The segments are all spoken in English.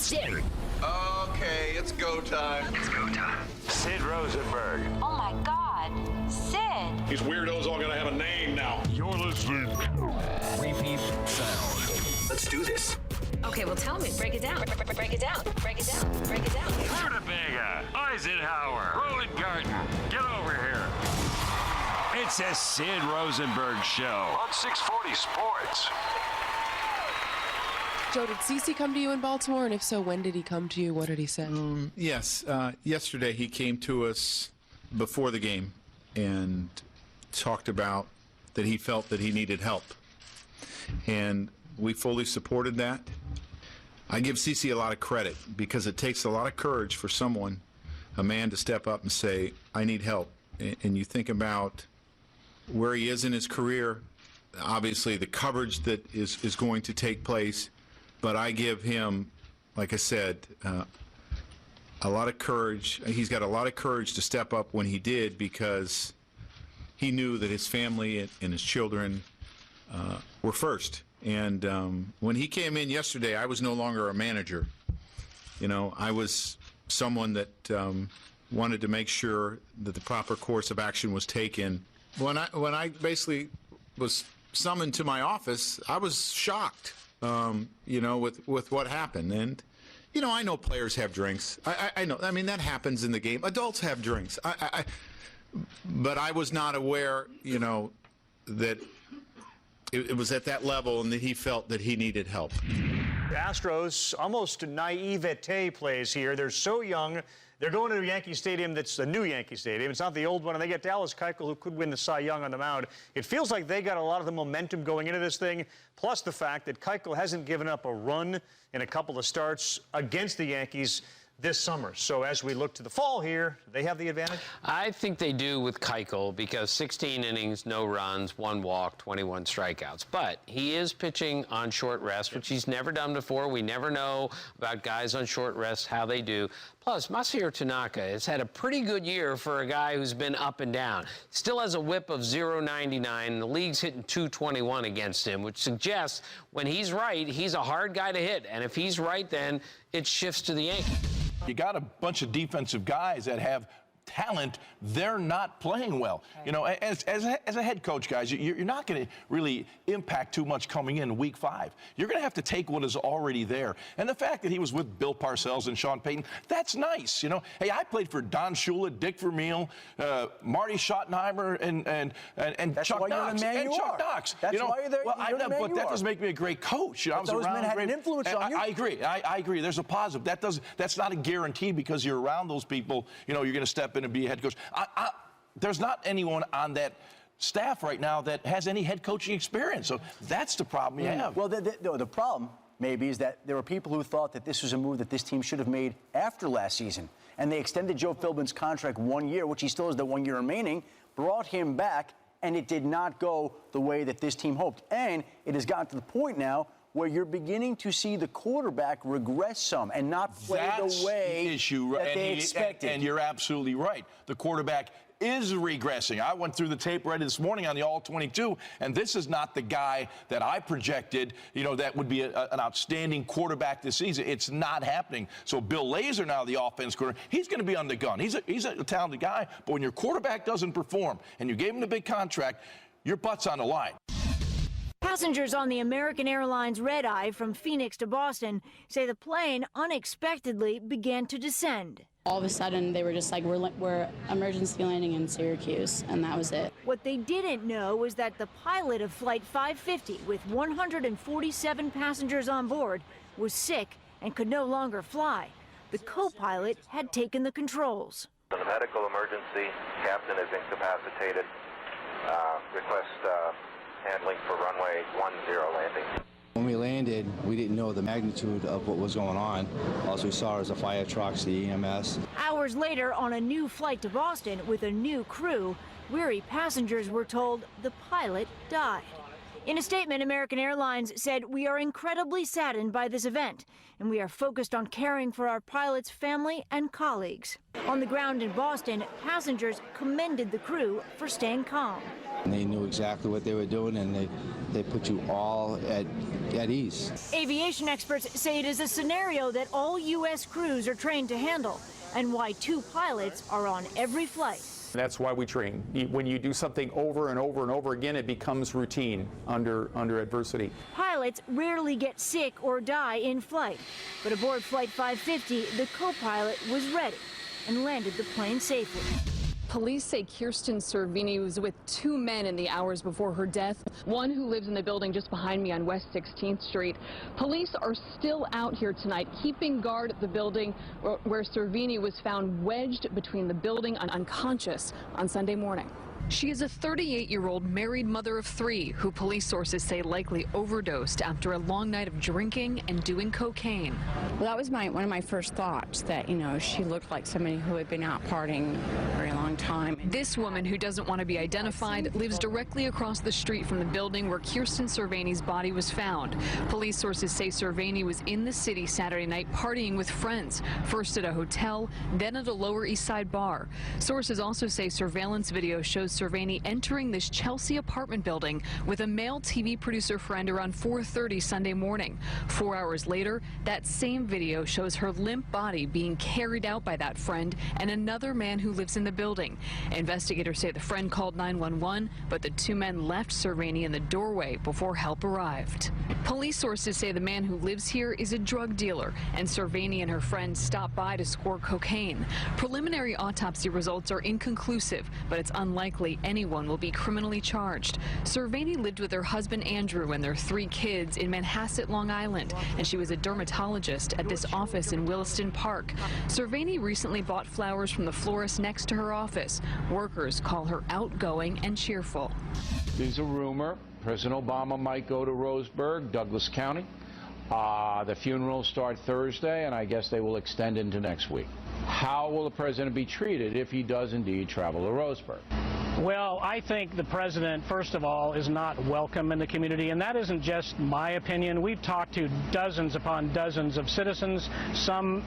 Sid. Okay, it's go time. It's go time. Sid Rosenberg. Oh my God, Sid. These weirdos all gonna have a name now. You're listening. Repeat sound. Let's do this. Okay, well tell me. Break it down. Break it down. Break it down. Break it down. Rutabaga, Eisenhower, Roland Garden. Get over here. It's a Sid Rosenberg show on 640 Sports. Joe, did CeCe come to you in Baltimore? And if so, when did he come to you? What did he say? Yes. Yesterday he came to us before the game and talked about that he felt that he needed help. And we fully supported that. I give CeCe a lot of credit because it takes a lot of courage for someone, a man, to step up and say, I need help. And you think about where he is in his career, obviously the coverage that is going to take place. But I give him, like I said, a lot of courage. He's got a lot of courage to step up when he did because he knew that his family and his children were first. And when he came in yesterday, I was no longer a manager. You know, I was someone that wanted to make sure that the proper course of action was taken. When I basically was summoned to my office, I was shocked. You know, with what happened. And, you know, I know players have drinks. I know. I mean, that happens in the game. Adults have drinks. But I was not aware, you know, that it was at that level and that he felt that he needed help. Astros, almost naivete plays here. They're so young. They're going to a Yankee Stadium that's a new Yankee Stadium. It's not the old one, and they get Dallas Keuchel, who could win the Cy Young on the mound. It feels like they got a lot of the momentum going into this thing, plus the fact that Keuchel hasn't given up a run in a couple of starts against the Yankees this summer. So as we look to the fall here, they have the advantage? I think they do with Keuchel because 16 innings, no runs, 1 walk, 21 strikeouts. But he is pitching on short rest, which he's never done before. We never know about guys on short rest, how they do. Plus, Masahiro Tanaka has had a pretty good year for a guy who's been up and down. Still has a whip of 0.99. The league's hitting 221 against him, which suggests when he's right, he's a hard guy to hit. And if he's right, then it shifts to the Yankees. You got a bunch of defensive guys that have talent. They're not playing well. You know, as a head coach, guys, you're not going to really impact too much coming in week 5. You're going to have to take what is already there. And the fact that he was with Bill Parcells and Sean Payton, that's nice. You know, hey, I played for Don Shula, Dick Vermeil, Marty Schottenheimer, and Chuck Knox. And Chuck Knox. That's why you're there. Well, but that doesn't make me a great coach. You know, I was those around men had an influence on you. I agree. I agree. There's a positive. That's not a guarantee because you're around those people. You know, you're going to step in and be a head coach. There's not anyone on that staff right now that has any head coaching experience. So that's the problem you have. Well, the problem maybe is that there were people who thought that this was a move that this team should have made after last season. And they extended Joe Philbin's contract 1 year, which he still has the 1 year remaining, brought him back, and it did not go the way that this team hoped. And it has gotten to the point now where you're beginning to see the quarterback regress some and not play the way that they expected. And you're absolutely right. The quarterback is regressing. I went through the tape ready this morning on the All-22, and this is not the guy that I projected, you know, that would be an outstanding quarterback this season. It's not happening. So Bill Lazor, now the offense coordinator, he's going to be on the gun. He's a talented guy, but when your quarterback doesn't perform and you gave him a big contract, your butt's on the line. Passengers on the American Airlines red-eye from Phoenix to Boston say the plane unexpectedly began to descend. All of a sudden, they were just like, we're emergency landing in Syracuse, and that was it. What they didn't know was that the pilot of Flight 550, with 147 passengers on board, was sick and could no longer fly. The co-pilot had taken the controls. The medical emergency, captain is incapacitated. Request handling for runway 10 landing. When we landed, we didn't know the magnitude of what was going on. All we saw was the fire trucks, the EMS. Hours later, on a new flight to Boston with a new crew, weary passengers were told the pilot died. In a statement, American Airlines said, "We are incredibly saddened by this event, and we are focused on caring for our pilots' family and colleagues." On the ground in Boston, passengers commended the crew for staying calm. And they knew exactly what they were doing, and they put you all at ease. Aviation experts say it is a scenario that all U.S. crews are trained to handle, and why 2 pilots are on every flight. That's why we train. When you do something over and over and over again, it becomes routine under adversity. Pilots rarely get sick or die in flight, but aboard Flight 550, the co-pilot was ready and landed the plane safely. Police say Kirsten Cervini was with 2 men in the hours before her death, one who lives in the building just behind me on West 16th Street. Police are still out here tonight, keeping guard at the building where Cervini was found wedged between the building and unconscious on Sunday morning. She is a 38-year-old married mother of 3 who police sources say likely overdosed after a long night of drinking and doing cocaine. Well, that was one of my first thoughts, that, she looked like somebody who had been out partying a very long time. This woman, who doesn't want to be identified, lives directly across the street from the building where Kirsten Cervini's body was found. Police sources say Cervini was in the city Saturday night partying with friends, first at a hotel, then at a Lower East Side bar. Sources also say surveillance video shows Cervini entering this Chelsea apartment building with a male TV producer friend around 4:30 Sunday morning. 4 hours later, that same video shows her limp body being carried out by that friend and another man who lives in the building. Investigators say the friend called 911, but the 2 men left Cervini in the doorway before help arrived. Police sources say the man who lives here is a drug dealer, and Cervini and her friend stopped by to score cocaine. Preliminary autopsy results are inconclusive, but it's unlikely anyone will be criminally charged. Cervini lived with her husband Andrew and their 3 kids in Manhasset, Long Island, and she was a dermatologist at this office in Williston Park. Cervini recently bought flowers from the florist next to her office. Workers call her outgoing and cheerful. There's a rumor President Obama might go to Roseburg, Douglas County. The funeral starts Thursday, and I guess they will extend into next week. How will the president be treated if he does indeed travel to Roseburg? Well, I think the president, first of all, is not welcome in the community, and that isn't just my opinion. We've talked to dozens upon dozens of citizens, some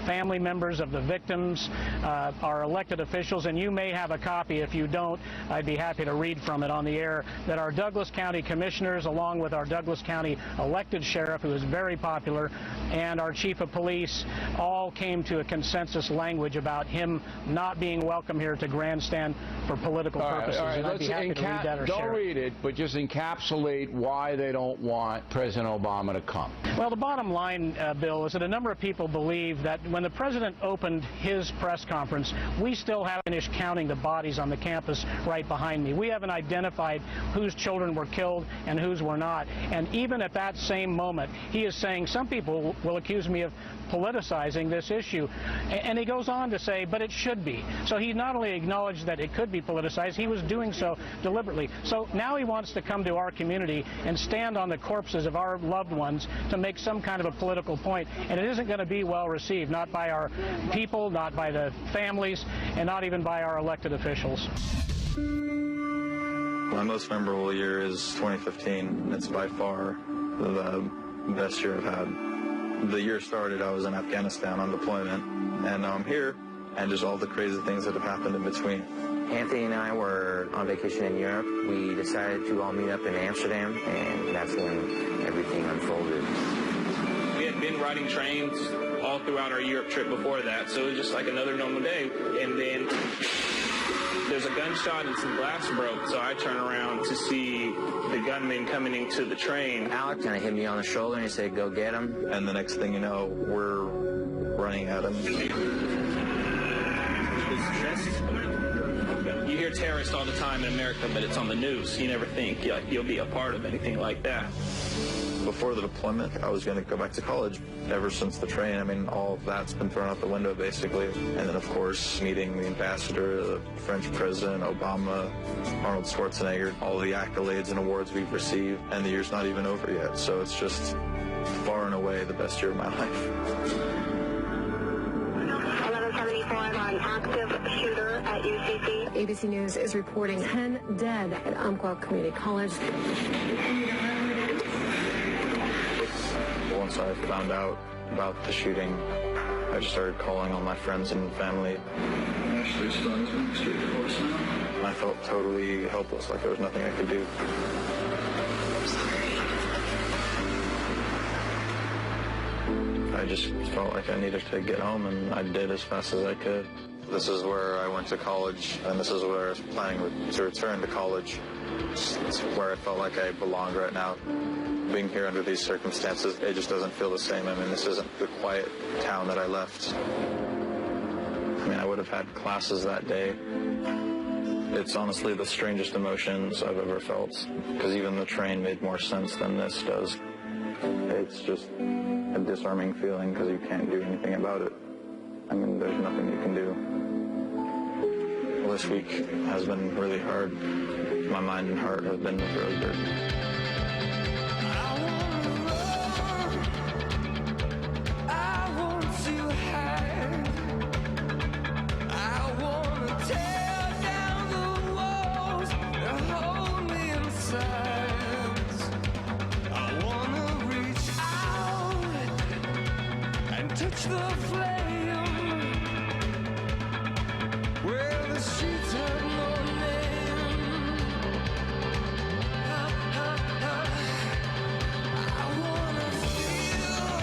family members of the victims, our elected officials, and you may have a copy. If you don't, I'd be happy to read from it on the air, that our Douglas County commissioners, along with our Douglas County elected sheriff, who is very popular, and our chief of police, all came to a consensus language about him not being welcome here to grandstand for political purposes. All right, and I'd be happy to read that or don't share it. read it, but just encapsulate why they don't want President Obama to come. Well, the bottom line, Bill, is that a number of people believe that when the president opened his press conference, we still haven't finished counting the bodies on the campus right behind me. We haven't identified whose children were killed and whose were not. And even at that same moment, he is saying some people will accuse me of politicizing this issue. And he goes on to say, but it should be. So he not only acknowledged that it could be politicized, he was doing so deliberately. So now he wants to come to our community and stand on the corpses of our loved ones to make some kind of a political point. And it isn't going to be well received, not by our people, not by the families, and not even by our elected officials. My most memorable year is 2015. It's by far the best year I've had. The year started, I was in Afghanistan on deployment, and now I'm here, and just all the crazy things that have happened in between. Anthony and I were on vacation in Europe. We decided to all meet up in Amsterdam, and that's when everything unfolded. We had been riding trains all throughout our Europe trip before that, so it was just like another normal day. And then there's a gunshot and some glass broke, so I turn around to see the gunman coming into the train. Alex kind of hit me on the shoulder and he said, go get him. And the next thing you know, we're running at him. You hear terrorists all the time in America, but it's on the news. You never think you'll be a part of anything like that. Before the deployment, I was going to go back to college. Ever since the train, I mean, all of that's been thrown out the window, basically. And then, of course, meeting the ambassador, the French president, Obama, Arnold Schwarzenegger, all the accolades and awards we've received, and the year's not even over yet. So it's just far and away the best year of my life. 1174 on active shooter at UCC. ABC News is reporting 10 dead at Umpqua Community College. Once I found out about the shooting, I just started calling all my friends and family. I felt totally helpless, like there was nothing I could do. I just felt like I needed to get home, and I did as fast as I could. This is where I went to college, and this is where I was planning to return to college. It's where I felt like I belonged right now. Being here under these circumstances, it just doesn't feel the same. I mean, this isn't the quiet town that I left. I mean, I would have had classes that day. It's honestly the strangest emotions I've ever felt, because even the train made more sense than this does. It's just a disarming feeling because you can't do anything about it. I mean, there's nothing you can do. Well, this week has been really hard. My mind and heart have been with Roseburg. Touch the flame where the streets have no name. I wanna feel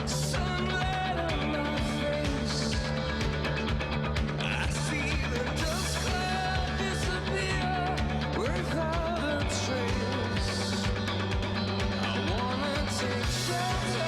sunlight on my face. I see the dust cloud disappear without a trace. I wanna take shelter.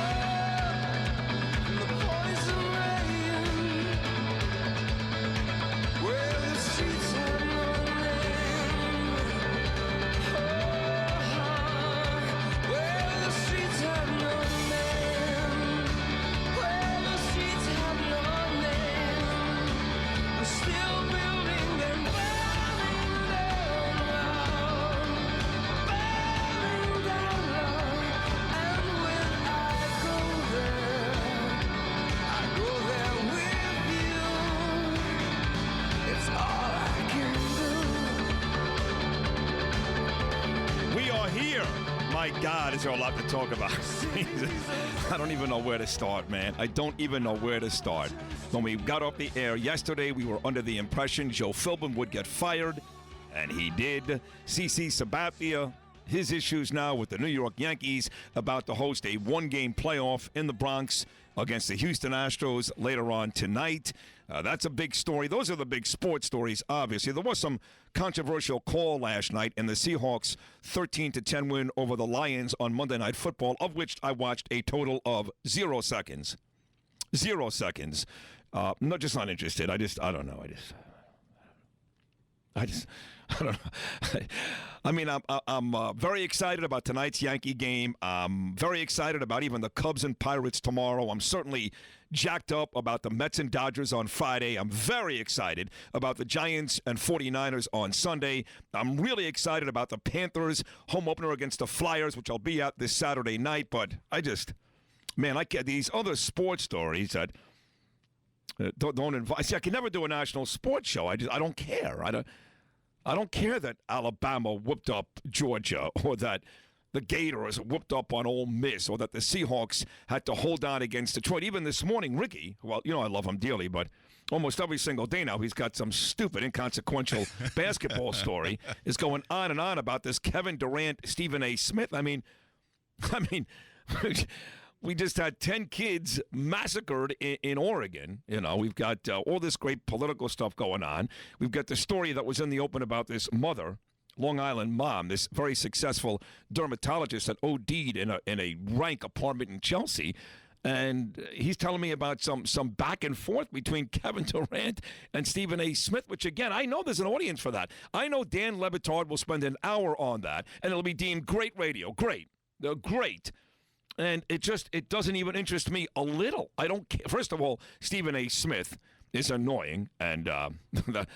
My God, is there a lot to talk about? I don't even know where to start, man. I don't even know where to start. When we got off the air yesterday, we were under the impression Joe Philbin would get fired, and he did. CC Sabathia, his issues now with the New York Yankees, about to host a one-game playoff in the Bronx against the Houston Astros later on tonight. That's a big story. Those are the big sports stories, obviously. There was some controversial call last night in the Seahawks' 13-10 win over the Lions on Monday Night Football, of which I watched a total of 0 seconds. 0 seconds. No, just not interested. I don't know. I don't know. I mean, I'm very excited about tonight's Yankee game. I'm very excited about even the Cubs and Pirates tomorrow. I'm certainly jacked up about the Mets and Dodgers on Friday. I'm very excited about the Giants and 49ers on Sunday. I'm really excited about the Panthers home opener against the Flyers, which I'll be at this Saturday night. But I can't. These other sports stories that don't invite. See, I can never do a national sports show. I don't care. I don't care that Alabama whooped up Georgia, or that the Gators whooped up on Ole Miss, or that the Seahawks had to hold on against Detroit. Even this morning, Ricky, well, you know I love him dearly, but almost every single day now he's got some stupid, inconsequential basketball story, is going on and on about this Kevin Durant, Stephen A. Smith. I mean, we just had 10 kids massacred in Oregon. You know, we've got all this great political stuff going on. We've got the story that was in the open about this mother, Long Island mom, this very successful dermatologist that OD'd in a rank apartment in Chelsea. And he's telling me about some back and forth between Kevin Durant and Stephen A. Smith, which, again, I know there's an audience for that. I know Dan Le Batard will spend an hour on that, and it'll be deemed great radio. Great. Great. And it doesn't even interest me a little. I don't care. First of all, Stephen A. Smith is annoying, and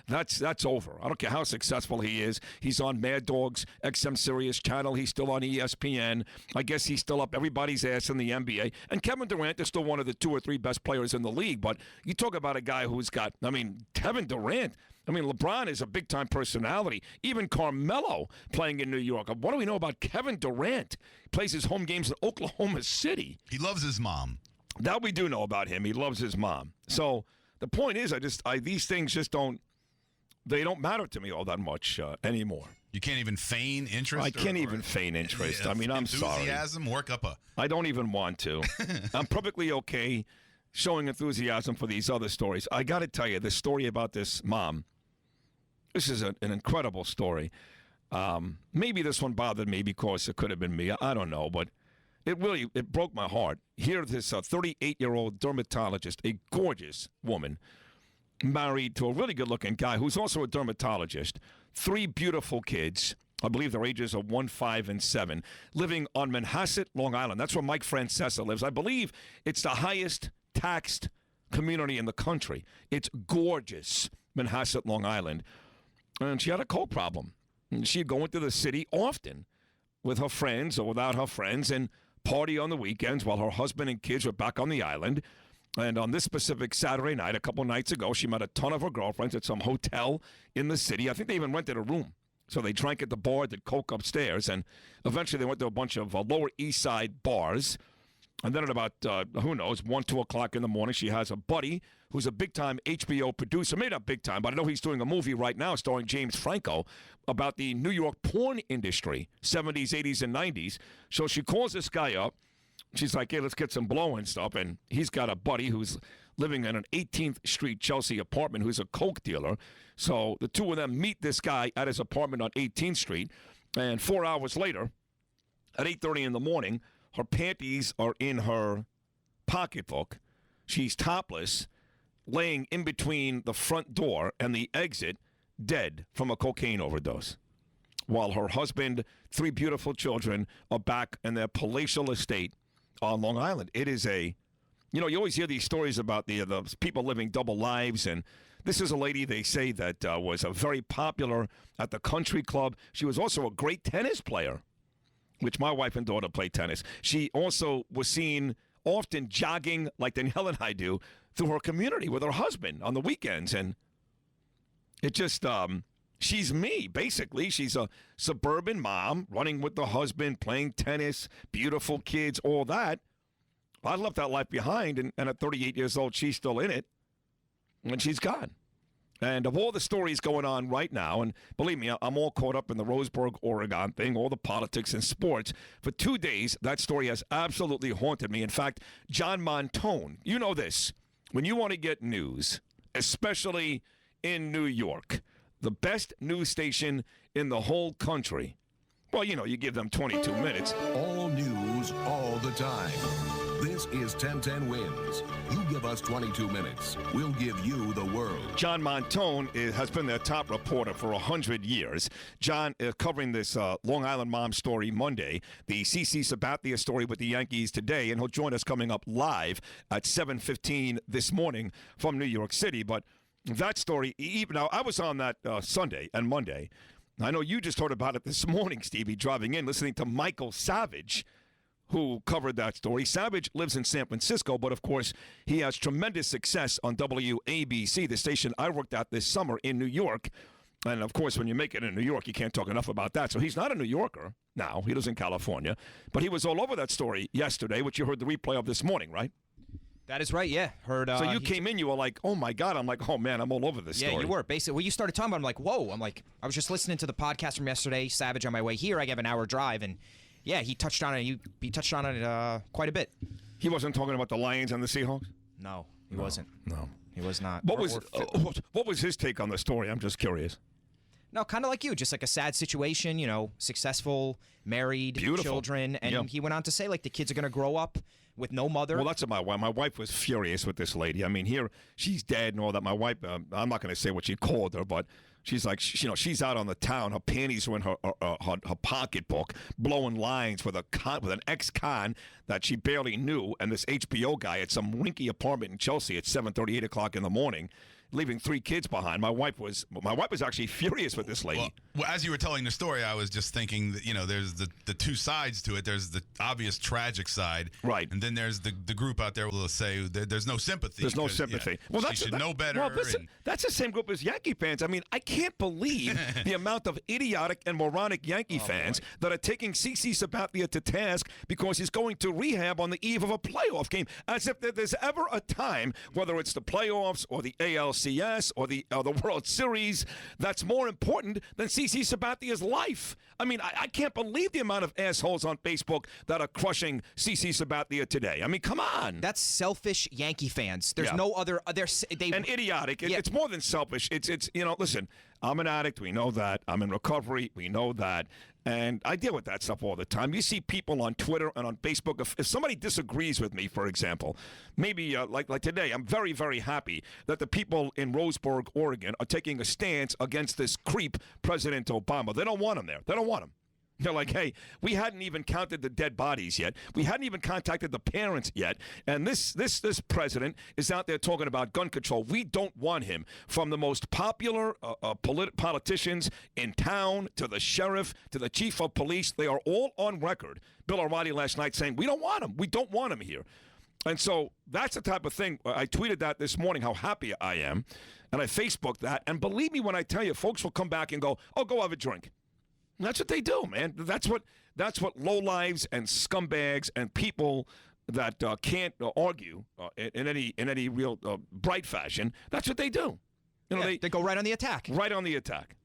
that's over. I don't care how successful he is. He's on Mad Dog's XM Sirius channel. He's still on ESPN. I guess he's still up everybody's ass in the NBA. And Kevin Durant is still one of the 2 or 3 best players in the league. But you talk about a guy who's got, Kevin Durant. LeBron is a big-time personality. Even Carmelo playing in New York. What do we know about Kevin Durant? He plays his home games in Oklahoma City. He loves his mom. That we do know about him. He loves his mom. So the point is, these things just don't matter to me all that much anymore. You can't even feign interest? I can't even feign interest. I'm sorry. Enthusiasm, work up a... I don't even want to. I'm perfectly okay showing enthusiasm for these other stories. I got to tell you, this story about this mom, this is an incredible story. Maybe this one bothered me because it could have been me. I don't know, but it broke my heart. Here, this 38-year-old dermatologist, a gorgeous woman, married to a really good-looking guy who's also a dermatologist, 3 beautiful kids. I believe their ages are 1, 5, and 7, living on Manhasset, Long Island. That's where Mike Francesa lives. I believe it's the highest taxed community in the country. It's gorgeous, Manhasset, Long Island. And she had a cold problem. And she'd go into the city often with her friends or without her friends and party on the weekends while her husband and kids were back on the island. And on this specific Saturday night, a couple nights ago, she met a ton of her girlfriends at some hotel in the city. I think they even rented a room. So they drank at the bar, did coke upstairs, and eventually they went to a bunch of Lower East Side bars. And then at about, 1, 2 o'clock in the morning, she has a buddy who's a big-time HBO producer. Maybe not big-time, but I know he's doing a movie right now starring James Franco about the New York porn industry, 70s, 80s, and 90s. So she calls this guy up. She's like, hey, let's get some blow and stuff. And he's got a buddy who's living in an 18th Street Chelsea apartment who's a coke dealer. So the two of them meet this guy at his apartment on 18th Street. And 4 hours later, at 8:30 in the morning, her panties are in her pocketbook. She's topless, laying in between the front door and the exit, dead from a cocaine overdose. While her husband, 3 beautiful children, are back in their palatial estate on Long Island. It is you always hear these stories about the people living double lives, and this is a lady, they say, that was very popular at the country club. She was also a great tennis player, which my wife and daughter play tennis. She also was seen often jogging, like Danielle and I do, through her community with her husband on the weekends. And it just, she's me, basically. She's a suburban mom, running with the husband, playing tennis, beautiful kids, all that. I left that life behind, and at 38 years old, she's still in it, and she's gone. And of all the stories going on right now, and believe me, I'm all caught up in the Roseburg, Oregon thing, all the politics and sports. For 2 days, that story has absolutely haunted me. In fact, John Montone, you know this, when you want to get news, especially in New York, the best news station in the whole country, well, you give them 22 minutes. All news, all the time. This is 1010 Wins. You give us 22 minutes. We'll give you the world. John Montone has been their top reporter for 100 years. John is covering this Long Island mom story Monday, the CC Sabathia story with the Yankees today, and he'll join us coming up live at 7:15 this morning from New York City. But that story, now I was on that Sunday and Monday. I know you just heard about it this morning, Stevie, driving in, listening to Michael Savage, who covered that story. Savage lives in San Francisco, but of course he has tremendous success on WABC, the station I worked at this summer in New York. And of course, when you make it in New York, you can't talk enough about that. So he's not a New Yorker now. He lives in California. But he was all over that story yesterday, which you heard the replay of this morning, right? That is right, yeah. Heard. So you came in, you were like, oh, my God. I'm like, oh, man, I'm all over this story. Yeah, you were. Basically, when you started talking about it, I'm like, whoa. I was just listening to the podcast from yesterday, Savage, on my way here. I have an hour drive, and yeah, he touched on it. He touched on it quite a bit. He wasn't talking about the Lions and the Seahawks? No, he wasn't. No. He was not. What was his take on the story? I'm just curious. No, kind of like you, just like a sad situation, successful, married, children. And he went on to say, like, the kids are going to grow up with no mother. Well, that's what my wife was furious with this lady. I mean, here, she's dead and all that. My wife, I'm not going to say what she called her, but She's like, she's out on the town. Her panties are in her pocketbook, blowing lines with an ex-con that she barely knew, and this HBO guy at some rinky apartment in Chelsea at 7:30, 8 o'clock in the morning, leaving 3 kids behind. My wife was actually furious with this lady. Well, as you were telling the story, I was just thinking that, there's the two sides to it. There's the obvious tragic side. Right. And then there's the group out there who will say there's no sympathy. There's no sympathy. Well, she should know better. Well, listen, that's the same group as Yankee fans. I mean, I can't believe the amount of idiotic and moronic Yankee fans that are taking CC Sabathia to task because he's going to rehab on the eve of a playoff game, as if there's ever a time, whether it's the playoffs or the ALCS or the World Series, that's more important than CC Sabathia's life. I mean, I can't believe the amount of assholes on Facebook that are crushing CC Sabathia today. I mean, come on. That's selfish Yankee fans. There's no other. And idiotic. It's more than selfish. It's listen, I'm an addict. We know that. I'm in recovery. We know that. And I deal with that stuff all the time. You see people on Twitter and on Facebook. If somebody disagrees with me, for example, maybe like today, I'm very, very happy that the people in Roseburg, Oregon, are taking a stance against this creep, President Obama. They don't want him there. They don't want him. They're like, hey, we hadn't even counted the dead bodies yet. We hadn't even contacted the parents yet. And this president is out there talking about gun control. We don't want him. From the most popular politicians in town to the sheriff to the chief of police, they are all on record. Bill O'Reilly last night saying, we don't want him. We don't want him here. And so that's the type of thing. I tweeted that this morning, how happy I am. And I Facebooked that. And believe me when I tell you, folks will come back and go, oh, go have a drink. And that's what they do, man. That's what lowlives and scumbags and people that can't argue in any real bright fashion. That's what they do. They go right on the attack. Right on the attack.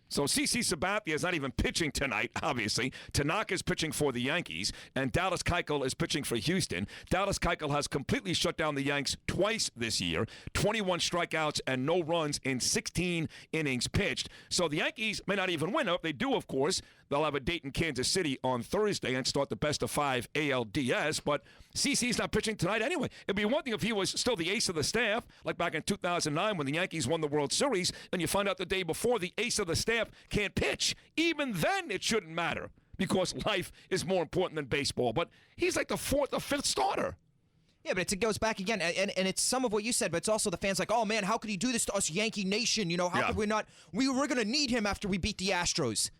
So CC Sabathia is not even pitching tonight, obviously. Tanaka's pitching for the Yankees, and Dallas Keuchel is pitching for Houston. Dallas Keuchel has completely shut down the Yanks twice this year, 21 strikeouts and no runs in 16 innings pitched. So the Yankees may not even win. If they do, of course, they'll have a date in Kansas City on Thursday and start the best-of-5 ALDS, but CC's not pitching tonight anyway. It'd be one thing if he was still the ace of the staff, like back in 2009 when the Yankees won the World Series, and you find out the day before the ace of the staff can't pitch. Even then, it shouldn't matter because life is more important than baseball. But he's like the 4th or 5th starter. Yeah, but it goes back again, and it's some of what you said, but it's also the fans like, oh, man, how could he do this to us, Yankee Nation? How could we not? We were going to need him after we beat the Astros.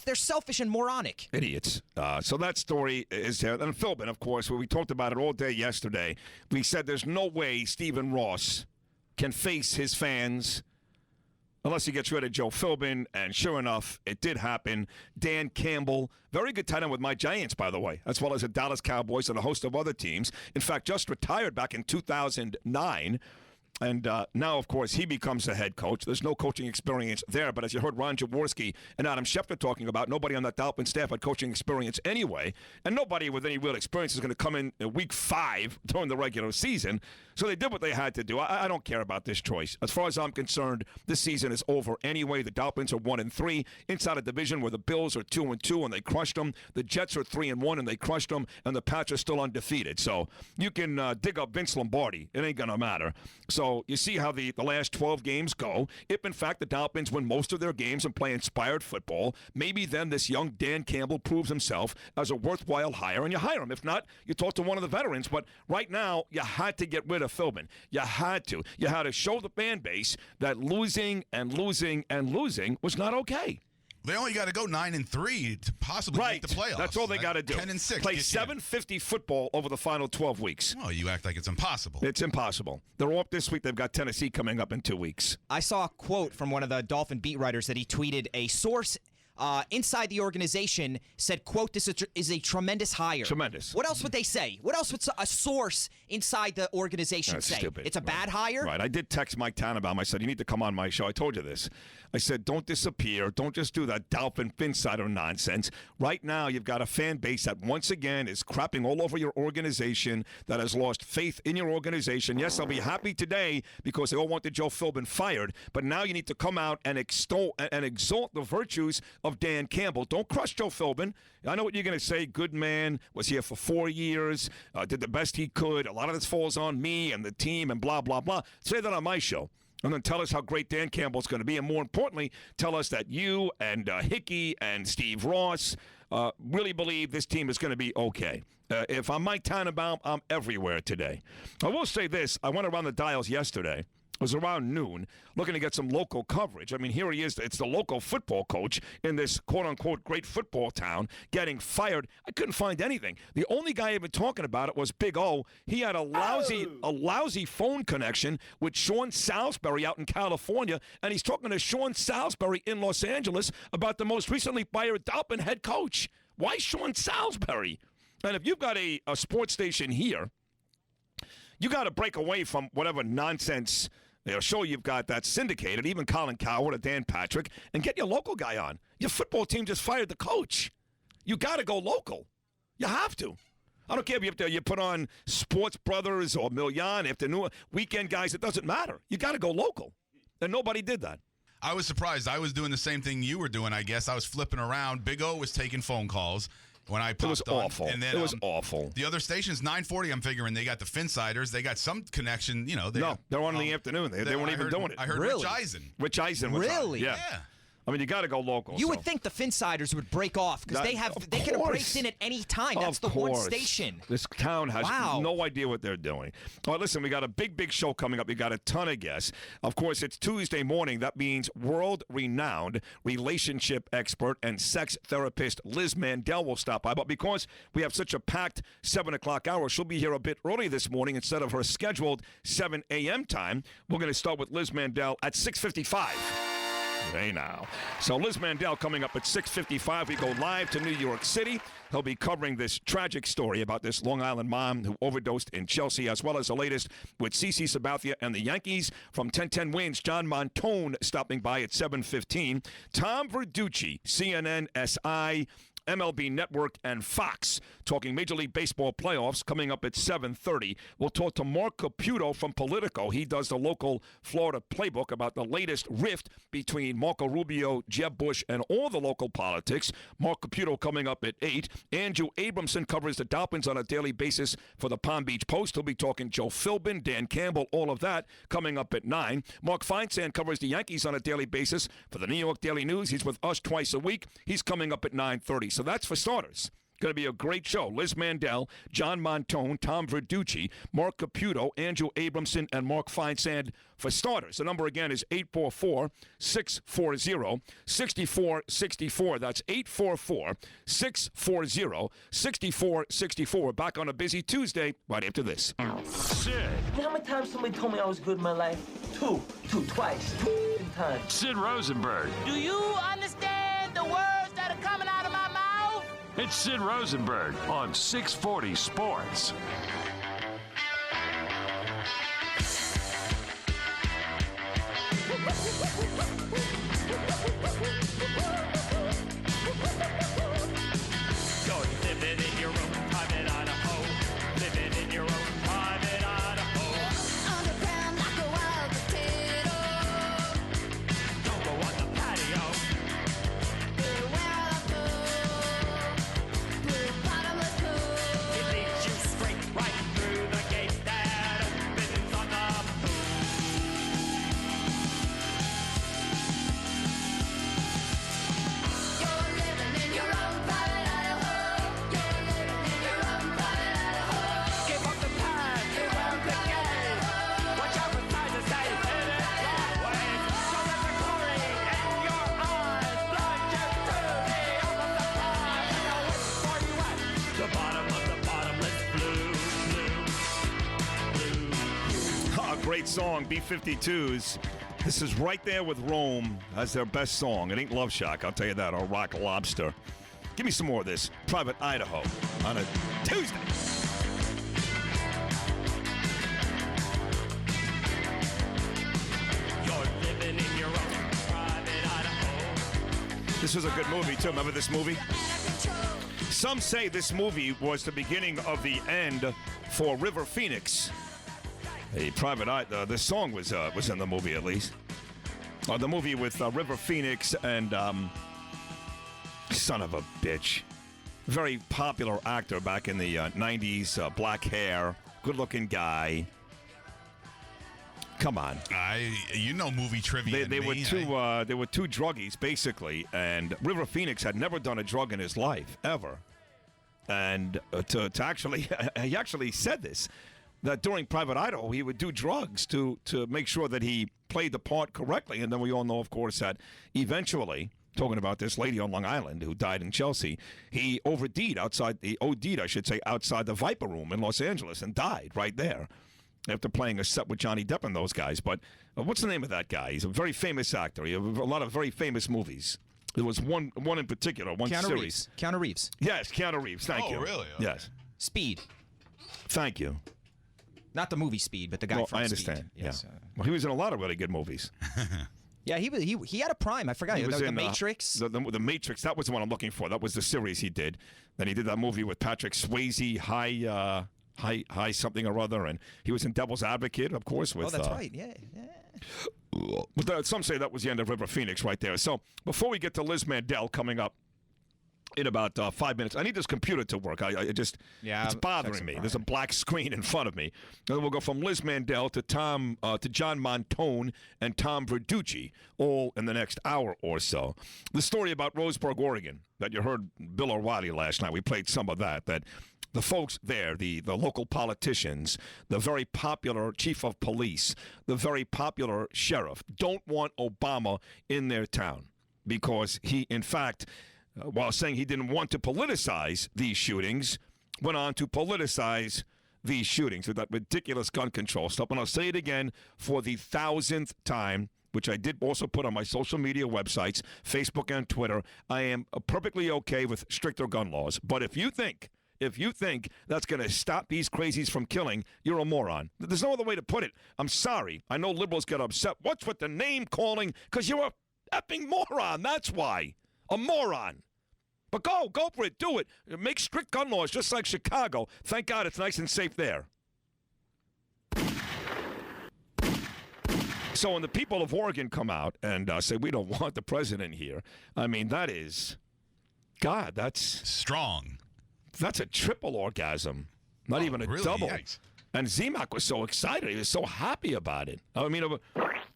They're selfish and moronic. Idiots. So that story is there. And Philbin, of course, we talked about it all day yesterday. We said there's no way Stephen Ross can face his fans unless he gets rid of Joe Philbin. And sure enough, it did happen. Dan Campbell, very good tight end with my Giants, by the way, as well as the Dallas Cowboys and a host of other teams. In fact, just retired back in 2009. And now, of course, he becomes the head coach. There's no coaching experience there. But as you heard Ron Jaworski and Adam Schefter talking about, nobody on that Dolphin staff had coaching experience anyway. And nobody with any real experience is going to come in week 5 during the regular season. So they did what they had to do. I don't care about this choice. As far as I'm concerned, this season is over anyway. The Dolphins are 1-3 inside a division where the Bills are 2-2 and they crushed them. The Jets are 3-1 and they crushed them. And the Pats are still undefeated. So you can dig up Vince Lombardi. It ain't going to matter. So you see how the last 12 games go. If, in fact, the Dolphins win most of their games and play inspired football, maybe then this young Dan Campbell proves himself as a worthwhile hire, and you hire him. If not, you talk to one of the veterans. But right now, you had to get rid of Philbin. You had to. You had to show the fan base that losing and losing and losing was not okay. They only got to go 9-3 to possibly make the playoffs. That's all they got to do. 10-6. Play 750 football over the final 12 weeks. Well, you act like it's impossible. It's impossible. They're off this week. They've got Tennessee coming up in 2 weeks. I saw a quote from one of the Dolphin beat writers that he tweeted. A source inside the organization said, quote, this is a tremendous hire. Tremendous. What else would they say? What else would a source inside the organization say? Stupid. It's a bad hire? Right. I did text Mike Tannenbaum. I said, you need to come on my show. I told you this. I said, don't disappear. Don't just do that Dolphin Finsider nonsense. Right now, you've got a fan base that once again is crapping all over your organization, that has lost faith in your organization. Yes, I'll be happy today because they all wanted Joe Philbin fired, but now you need to come out and extol and exalt the virtues of Dan Campbell. Don't crush Joe Philbin. I know what you're going to say. Good man, was here for 4 years, did the best he could. A lot of this falls on me and the team and blah, blah, blah. Say that on my show. And then tell us how great Dan Campbell's going to be. And more importantly, tell us that you and Hickey and Steve Ross really believe this team is going to be okay. If I'm Mike Tannenbaum, I'm everywhere today. I will say this. I went around the dials yesterday. It was around noon, looking to get some local coverage. I mean, here he is. It's the local football coach in this quote-unquote great football town getting fired. I couldn't find anything. The only guy even talking about it was Big O. He had a lousy phone connection with Sean Salisbury out in California, and he's talking to Sean Salisbury in Los Angeles about the most recently fired Dolphin head coach. Why Sean Salisbury? And if you've got a sports station here, you got to break away from whatever nonsense show you've got that's syndicated, even Colin Coward or Dan Patrick, and get your local guy on. Your football team just fired the coach. You got to go local. You have to. I don't care if you put on Sports Brothers or Million, if the new weekend guys, it doesn't matter. You got to go local. And nobody did that. I was surprised. I was doing the same thing you were doing, I guess. I was flipping around. Big O was taking phone calls when I popped on. It was awful. And then, it was awful. The other stations, 940, I'm figuring they got the Finsiders. They got some connection, you know. They're on in the afternoon. They weren't even doing it. I heard Really? Rich Eisen. Rich Eisen was on. Really? Yeah. I mean, you got to go local. You would think the Finsiders would break off because they can have breaks in at any time. That's the one station. This town has no idea what they're doing. All right, listen, we got a big show coming up. We got a ton of guests. Of course, it's Tuesday morning. That means world-renowned relationship expert and sex therapist Liz Mandel will stop by. But because we have such a packed 7 o'clock hour, she'll be here a bit early this morning instead of her scheduled 7 a.m. time. We're going to start with Liz Mandel at 6:55. Hey now. So Liz Mandel coming up at 6:55. We go live to New York City. He'll be covering this tragic story about this Long Island mom who overdosed in Chelsea, as well as the latest with CC Sabathia and the Yankees. From 1010 Wins, John Montone stopping by at 7:15. Tom Verducci, CNN, SI, MLB Network, and Fox, talking Major League Baseball playoffs coming up at 7:30. We'll talk to Mark Caputo from Politico. He does the local Florida playbook about the latest rift between Marco Rubio, Jeb Bush, and all the local politics. Mark Caputo coming up at 8. Andrew Abramson covers the Dolphins on a daily basis for the Palm Beach Post. He'll be talking Joe Philbin, Dan Campbell, all of that coming up at 9. Mark Feinsand covers the Yankees on a daily basis for the New York Daily News. He's with us twice a week. He's coming up at 9:30. So that's for starters. Going to be a great show. Liz Mandel, John Montone, Tom Verducci, Mark Caputo, Andrew Abramson, and Mark Feinsand for starters. The number again is 844-640-6464. That's 844-640-6464. Back on a busy Tuesday right after this. Sid. You know how many times somebody told me I was good in my life? Twice. 2 times. Sid Rosenberg. Do you understand the words that are coming out of my mouth? It's Sid Rosenberg on 640 Sports. You're living in your own private Idaho. Living in your own private Idaho. Underground like a wild potato. Don't go on the patio. Beware of the blue bottomless pool. It leads you straight right through the gate that opens on the pool. You're living in your own private Idaho. You're living in your own private Idaho. Give up the past, give up the game. Watch out for signs that say it is that way. Don't let the glory in your eyes blind you to the other side. And I'll wait for you at the bottom of the bottomless blue. Great song, B-52s. This is Right There with Rome as their best song. It ain't Love Shack, I'll tell you that, or Rock Lobster. Give me some more of this. Private Idaho on a Tuesday. You're living in your own private Idaho. This was a good movie, too. Remember this movie? Some say this movie was the beginning of the end for River Phoenix. A private eye. This song was in the movie, at least. The movie with River Phoenix and son of a bitch, very popular actor back in the 90s. Black hair, good-looking guy. Come on. Movie trivia. They were two druggies basically, and River Phoenix had never done a drug in his life ever, and to actually he actually said this, that during Private Idaho he would do drugs to make sure that he played the part correctly, and then we all know, of course, that eventually, talking about this lady on Long Island who died in Chelsea, he OD'd outside the Viper Room in Los Angeles and died right there after playing a set with Johnny Depp and those guys. But what's the name of that guy? He's a very famous actor. He has a lot of very famous movies. There was one in particular, series. Keanu Reeves. Yes, Keanu Reeves. Thank you. Oh, really? Okay. Yes. Speed. Thank you. Not the movie Speed, but the guy from I understand. Speed. Yes. Yeah. Well, he was in a lot of really good movies. Yeah, he had a prime. I forgot. He was in The Matrix. The Matrix. That was the one I'm looking for. That was the series he did. Then he did that movie with Patrick Swayze, High something or other, and he was in Devil's Advocate, of course. With, that's right. Yeah. But some say that was the end of River Phoenix right there. So before we get to Liz Mandel coming up in about 5 minutes, I need this computer to work. It's bothering me. There's a black screen in front of me. And then we'll go from Liz Mandel to John Montone and Tom Verducci, all in the next hour or so. The story about Roseburg, Oregon, that you heard Bill O'Reilly last night. We played some of that the folks there, the local politicians, the very popular chief of police, the very popular sheriff, don't want Obama in their town because he, in fact, while saying he didn't want to politicize these shootings, went on to politicize these shootings with that ridiculous gun control stuff. And I'll say it again for the 1,000th time, which I did also put on my social media websites, Facebook and Twitter. I am perfectly okay with stricter gun laws. But if you think that's going to stop these crazies from killing, you're a moron. There's no other way to put it. I'm sorry. I know liberals get upset. What's with the name calling? Because you're a effing moron. That's why. A moron. But go for it. Do it. Make strict gun laws just like Chicago. Thank God it's nice and safe there. So when the people of Oregon come out and say we don't want the president here, I mean, that is, God, that's strong. That's a triple orgasm, not even a really? double. Yikes. And Zemak was so excited. He was so happy about it. I mean,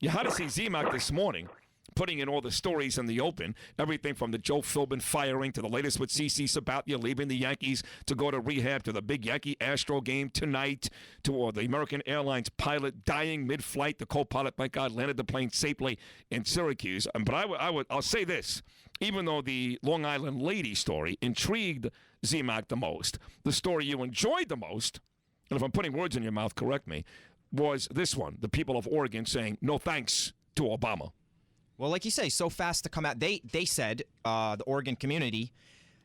you had to see Zemak this morning putting in all the stories in the open, everything from the Joe Philbin firing to the latest with CC Sabathia leaving the Yankees to go to rehab to the big Yankee Astro game tonight to the American Airlines pilot dying mid-flight. The co-pilot, thank God, landed the plane safely in Syracuse. But I'll say this. Even though the Long Island lady story intrigued Zemak the most, the story you enjoyed the most, and if I'm putting words in your mouth, correct me, was this one, the people of Oregon saying no thanks to Obama. Well, like you say, so fast to come out. They said, the Oregon community,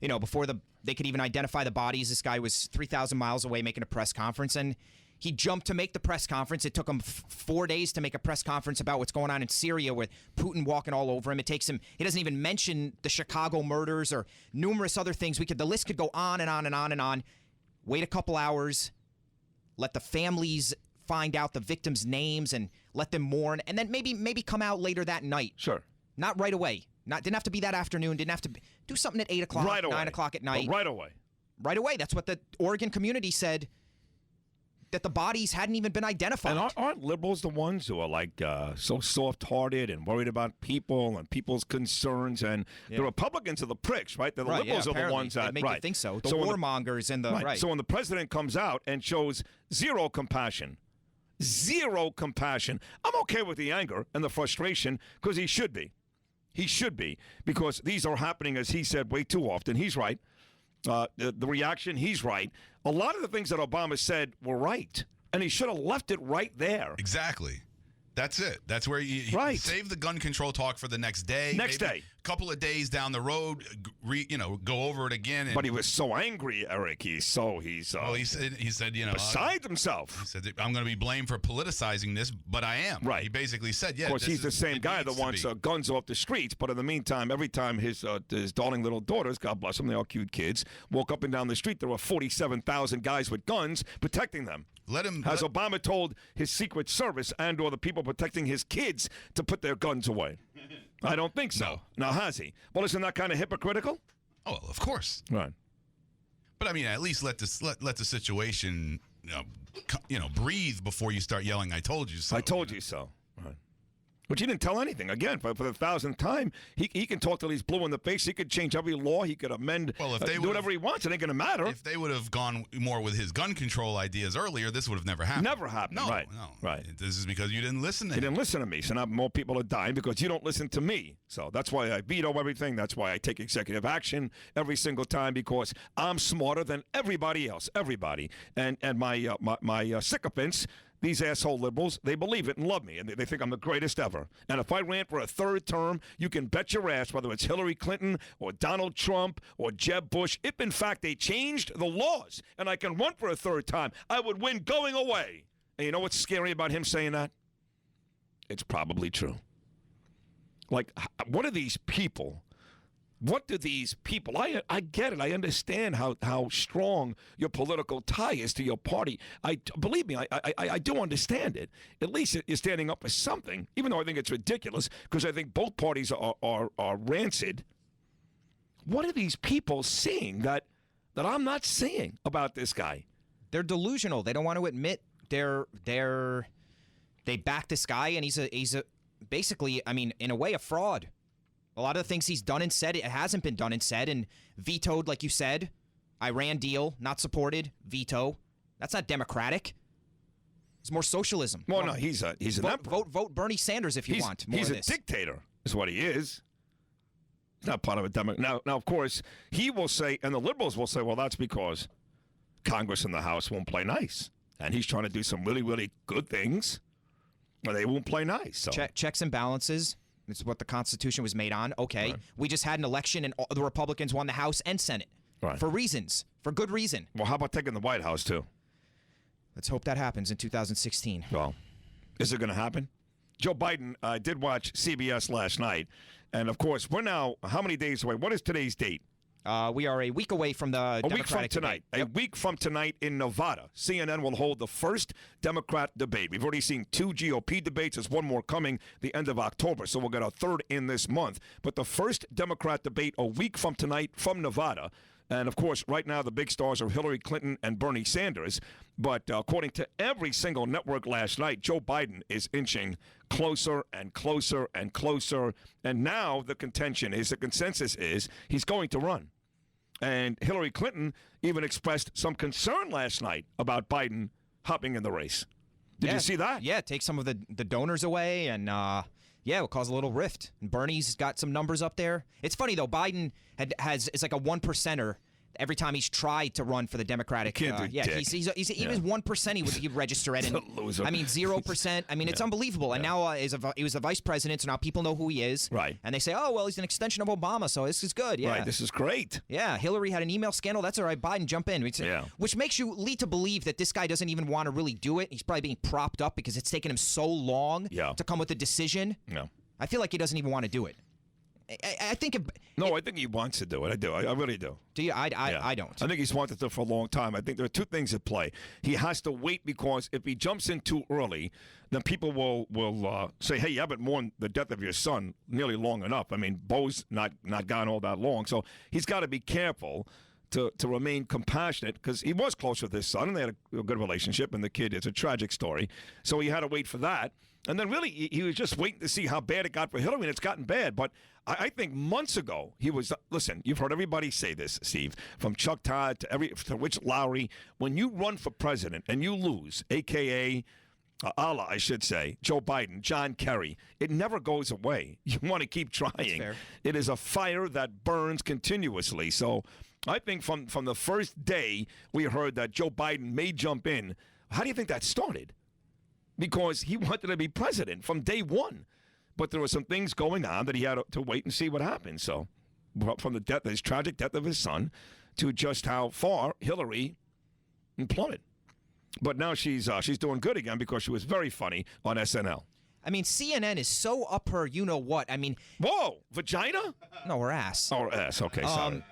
before they could even identify the bodies, this guy was 3,000 miles away making a press conference, and he jumped to make the press conference. It took him 4 days to make a press conference about what's going on in Syria with Putin walking all over him. He doesn't even mention the Chicago murders or numerous other things. The list could go on and on and on and on. Wait a couple hours, let the families find out the victims' names and let them mourn, and then maybe come out later that night. Sure. Not right away. Didn't have to be that afternoon. Didn't have to do something at 8 o'clock, right 9 o'clock at night. But right away. Right away. That's what the Oregon community said, that the bodies hadn't even been identified. And aren't liberals the ones who are so soft-hearted and worried about people and people's concerns? And the Republicans are the pricks, right? The liberals are the ones that make you think so. The warmongers and the right. So when the president comes out and shows zero compassion, I'm okay with the anger and the frustration because he should be. He should be, because these are happening, as he said, way too often. He's right. The reaction, he's right. A lot of the things that Obama said were right, and he should have left it right there. Exactly. That's it. That's where you save the gun control talk for the next day. A couple of days down the road, go over it again. But he was so angry, Eric. He said, beside himself. He said, I'm going to be blamed for politicizing this, but I am. Right. He basically said, Of course, he's the same guy that wants guns off the streets. But in the meantime, every time his darling little daughters, God bless them, they are cute kids, walk up and down the street, there were 47,000 guys with guns protecting them. Has Obama told his Secret Service and or the people protecting his kids to put their guns away? I don't think so. No. Now, has he? Well, isn't that kind of hypocritical? Oh, well, of course. Right. But I mean, at least let the situation breathe before you start yelling, "I told you so." I told you so. Right. But he didn't tell anything. Again, for the 1,000th time, he can talk till he's blue in the face. He could change every law. He could amend, do whatever he wants. It ain't going to matter. If they would have gone more with his gun control ideas earlier, this would have never happened. Never happened. No, right. no. Right. This is because you didn't listen to him. You didn't listen to me. So now more people are dying because you don't listen to me. So that's why I veto everything. That's why I take executive action every single time, because I'm smarter than everybody else. Everybody. And my sycophants, these asshole liberals, they believe it and love me, and they think I'm the greatest ever. And if I ran for a third term, you can bet your ass, whether it's Hillary Clinton or Donald Trump or Jeb Bush, if in fact they changed the laws and I can run for a third time, I would win going away. And you know what's scary about him saying that? It's probably true. Like, what are these people? What do these people? I get it. I understand how strong your political tie is to your party. Believe me, I do understand it. At least you're standing up for something, even though I think it's ridiculous, because I think both parties are rancid. What are these people seeing that I'm not seeing about this guy? They're delusional. They don't want to admit they back this guy, and he's a basically, I mean, in a way, a fraud. A lot of the things he's done and said, it hasn't been done and said, and vetoed, like you said. Iran deal, not supported, veto. That's not democratic. It's more socialism. Well, no, he's an emperor. Vote Bernie Sanders if you want more He's of a this. dictator, is what he is. He's not part of a democracy. Now, of course, he will say, and the liberals will say, well, that's because Congress and the House won't play nice. And he's trying to do some really, really good things, but they won't play nice. So. Checks and balances. It's what the Constitution was made on. Okay. Right. We just had an election, and all the Republicans won the House and Senate. Right. For reasons. For good reason. Well, how about taking the White House, too? Let's hope that happens in 2016. Well, is it going to happen? Joe Biden did watch CBS last night. And, of course, we're now how many days away? What is today's date? We are a week away from the Democratic week from tonight. Debate. A week from tonight in Nevada, CNN will hold the first Democrat debate. We've already seen 2 GOP debates. There's one more coming the end of October, so we'll get a third in this month. But the first Democrat debate a week from tonight from Nevada. And, of course, right now the big stars are Hillary Clinton and Bernie Sanders. But according to every single network last night, Joe Biden is inching closer and closer and closer. And now the consensus is he's going to run. And Hillary Clinton even expressed some concern last night about Biden hopping in the race. Did you see that? Yeah, take some of the donors away, and it will cause a little rift. And Bernie's got some numbers up there. It's funny, though. Biden is like a 1%er every time he's tried to run for the Democratic. He was 1% he'd register at. Loser. I mean, 0%. I mean, it's unbelievable. And now he was the vice president, so now people know who he is. Right. And they say, oh, well, he's an extension of Obama, so this is good. Yeah. Right, this is great. Yeah, Hillary had an email scandal. That's all right. Biden, jump in. Yeah. Which makes you lead to believe that this guy doesn't even want to really do it. He's probably being propped up because it's taken him so long to come with a decision. No. I feel like he doesn't even want to do it. I think I think he wants to do it. I do. I really do. Do you? I don't. I think he's wanted to for a long time. I think there are two things at play. He has to wait, because if he jumps in too early, then people will say, hey, you haven't mourned the death of your son nearly long enough. I mean, Bo's not gone all that long. So he's got to be careful to remain compassionate, because he was close with his son, and they had a good relationship, and the kid, it's a tragic story. So he had to wait for that. And then really he was just waiting to see how bad it got for Hillary, and it's gotten bad. But I think months ago he was, listen, you've heard everybody say this, Steve, from Chuck Todd to Rich Lowry. When you run for president and you lose, a.k.a. Allah, I should say, Joe Biden, John Kerry, it never goes away. You want to keep trying. It is a fire that burns continuously. So I think from the first day we heard that Joe Biden may jump in, how do you think that started? Because he wanted to be president from day one. But there were some things going on that he had to wait and see what happened. So from his tragic death of his son, to just how far Hillary plummeted. But now she's doing good again, because she was very funny on SNL. I mean, CNN is so up her you-know-what. I mean... Whoa! Vagina? No, her ass. Oh, her ass. Okay, sorry.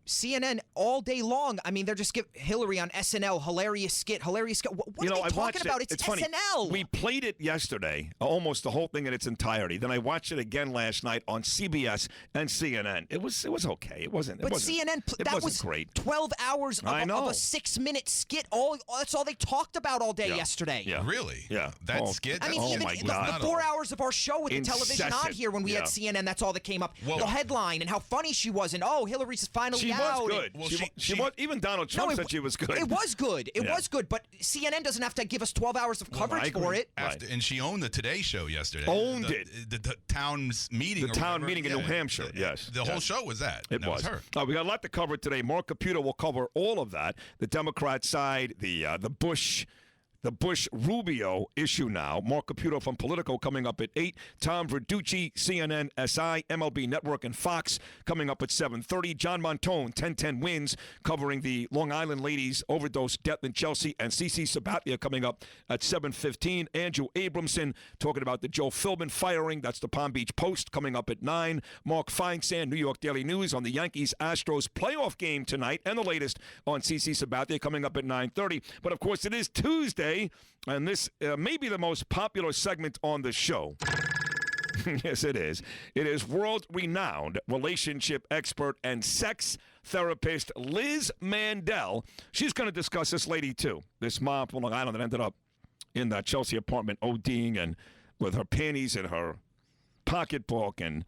CNN all day long. I mean, they're just giving Hillary on SNL, hilarious skit. What are they talking about? It's funny. SNL. We played it yesterday, almost the whole thing in its entirety. Then I watched it again last night on CBS and CNN. It was okay. It wasn't. But CNN, that was great. 12 hours of a 6-minute skit. That's all they talked about all day yesterday. Yeah. Really? Yeah. That skit? I mean, even the 4 hours of our show with the television on here when we had CNN, that's all that came up. The headline and how funny she was, and Hillary's finally out. She was good. Well, she was. Even Donald Trump said she was good. It was good. It was good, but CNN doesn't have to give us 12 hours of coverage for it. And she owned the Today Show yesterday. The town's meeting. The town meeting in New Hampshire, yes. The whole show was that. It was her. We got a lot to cover today. Mark Caputo will cover all of that. The Democrat side, the Bush-Rubio issue now. Mark Caputo from Politico coming up at 8. Tom Verducci, CNN, SI, MLB Network, and Fox coming up at 7:30. John Montone, 1010 Wins, covering the Long Island ladies' overdose death in Chelsea. And CC Sabathia coming up at 7:15. Andrew Abramson talking about the Joe Philbin firing. That's the Palm Beach Post coming up at 9. Mark Feinsand, New York Daily News on the Yankees-Astros playoff game tonight. And the latest on CC Sabathia coming up at 9:30. But, of course, it is Tuesday. And this may be the most popular segment on the show. Yes, it is. It is world-renowned relationship expert and sex therapist Liz Mandel. She's going to discuss this lady, too. This mom from Long Island that ended up in that Chelsea apartment ODing and with her panties in her pocketbook. And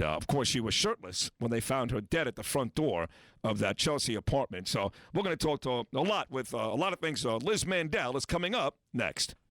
of course, she was shirtless when they found her dead at the front door of that Chelsea apartment. So we're going to talk to a lot of things. Liz Mandel is coming up next.